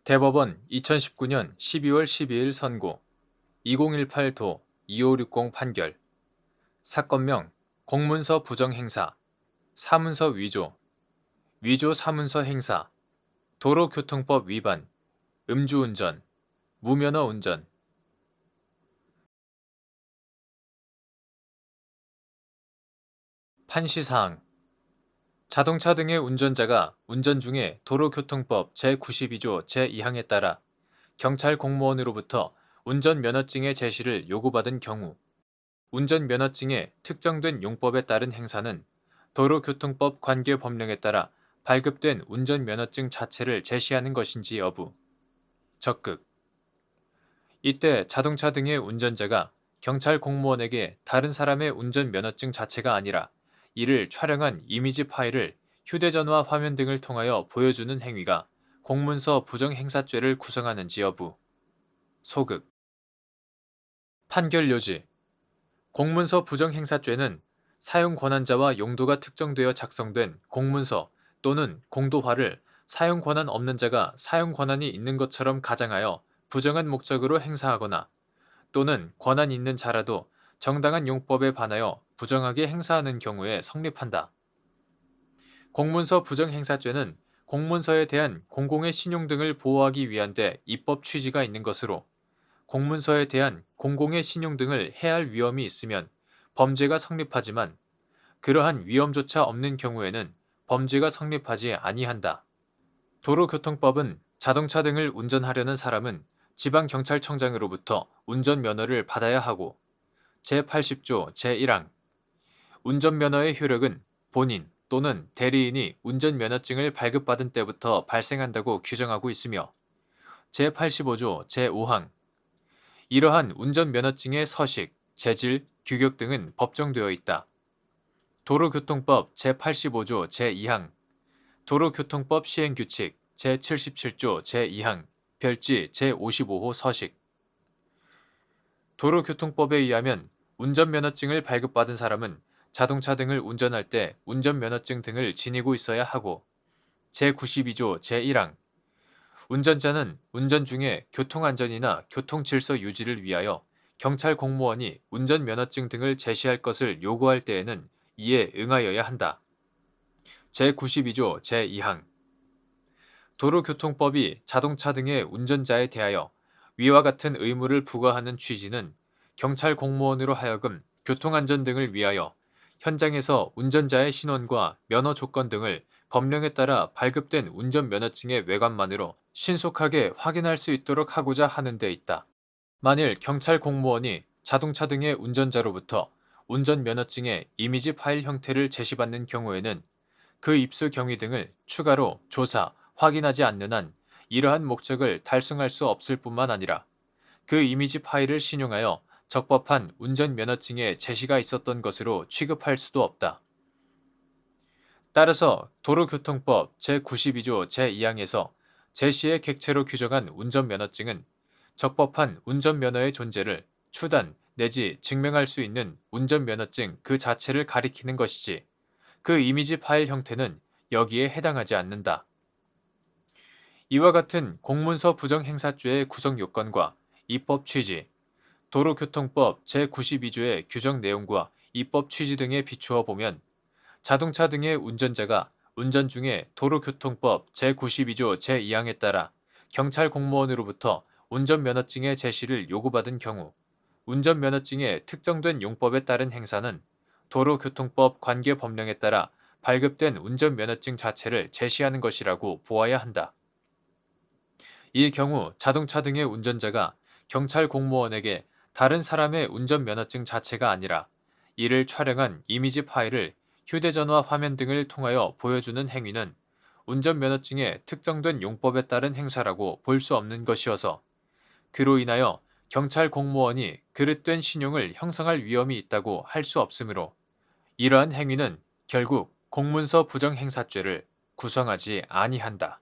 대법원 2019년 12월 12일 선고 2018도 2560 판결 사건명 공문서 부정 행사 사문서 위조 사문서 행사 도로교통법 위반 음주운전 무면허 운전 판시사항 자동차 등의 운전자가 운전 중에 도로교통법 제92조 제2항에 따라 경찰 공무원으로부터 운전면허증의 제시를 요구받은 경우 운전면허증의 특정된 용법에 따른 행사는 도로교통법 관계법령에 따라 발급된 운전면허증 자체를 제시하는 것인지 여부. 적극. 이때 자동차 등의 운전자가 경찰 공무원에게 다른 사람의 운전면허증 자체가 아니라 이를 촬영한 이미지 파일을 휴대전화 화면 등을 통하여 보여주는 행위가 공문서 부정행사죄를 구성하는지 여부. 소극. 판결 요지. 공문서 부정행사죄는 사용 권한자와 용도가 특정되어 작성된 공문서 또는 공도화를 사용 권한 없는 자가 사용 권한이 있는 것처럼 가장하여 부정한 목적으로 행사하거나 또는 권한 있는 자라도 정당한 용법에 반하여 부정하게 행사하는 경우에 성립한다. 공문서 부정행사죄는 공문서에 대한 공공의 신용 등을 보호하기 위한 데 입법 취지가 있는 것으로 공문서에 대한 공공의 신용 등을 해할 위험이 있으면 범죄가 성립하지만 그러한 위험조차 없는 경우에는 범죄가 성립하지 아니한다. 도로교통법은 자동차 등을 운전하려는 사람은 지방경찰청장으로부터 운전면허를 받아야 하고 제80조 제1항 운전면허의 효력은 본인 또는 대리인이 운전면허증을 발급받은 때부터 발생한다고 규정하고 있으며 제85조 제5항 이러한 운전면허증의 서식, 재질, 규격 등은 법정되어 있다. 도로교통법 제85조 제2항 도로교통법 시행규칙 제77조 제2항 별지 제55호 서식 도로교통법에 의하면 운전면허증을 발급받은 사람은 자동차 등을 운전할 때 운전면허증 등을 지니고 있어야 하고 제92조 제1항 운전자는 운전 중에 교통안전이나 교통질서 유지를 위하여 경찰 공무원이 운전면허증 등을 제시할 것을 요구할 때에는 이에 응하여야 한다. 제92조 제2항 도로교통법이 자동차 등의 운전자에 대하여 위와 같은 의무를 부과하는 취지는 경찰 공무원으로 하여금 교통안전 등을 위하여 현장에서 운전자의 신원과 면허 조건 등을 법령에 따라 발급된 운전면허증의 외관만으로 신속하게 확인할 수 있도록 하고자 하는 데 있다. 만일 경찰 공무원이 자동차 등의 운전자로부터 운전면허증의 이미지 파일 형태를 제시받는 경우에는 그 입수 경위 등을 추가로 조사, 확인하지 않는 한 이러한 목적을 달성할 수 없을 뿐만 아니라 그 이미지 파일을 신용하여 적법한 운전면허증의 제시가 있었던 것으로 취급할 수도 없다. 따라서 도로교통법 제92조 제2항에서 제시의 객체로 규정한 운전면허증은 적법한 운전면허의 존재를 추단 내지 증명할 수 있는 운전면허증 그 자체를 가리키는 것이지 그 이미지 파일 형태는 여기에 해당하지 않는다. 이와 같은 공문서 부정행사죄의 구성 요건과 입법 취지, 도로교통법 제92조의 규정 내용과 입법 취지 등에 비추어 보면 자동차 등의 운전자가 운전 중에 도로교통법 제92조 제2항에 따라 경찰 공무원으로부터 운전면허증의 제시를 요구받은 경우 운전면허증의 특정된 용법에 따른 행사는 도로교통법 관계법령에 따라 발급된 운전면허증 자체를 제시하는 것이라고 보아야 한다. 이 경우 자동차 등의 운전자가 경찰 공무원에게 다른 사람의 운전면허증 자체가 아니라 이를 촬영한 이미지 파일을 휴대전화 화면 등을 통하여 보여주는 행위는 운전면허증의 특정된 용법에 따른 행사라고 볼 수 없는 것이어서 그로 인하여 경찰 공무원이 그릇된 신용을 형성할 위험이 있다고 할 수 없으므로 이러한 행위는 결국 공문서 부정행사죄를 구성하지 아니한다.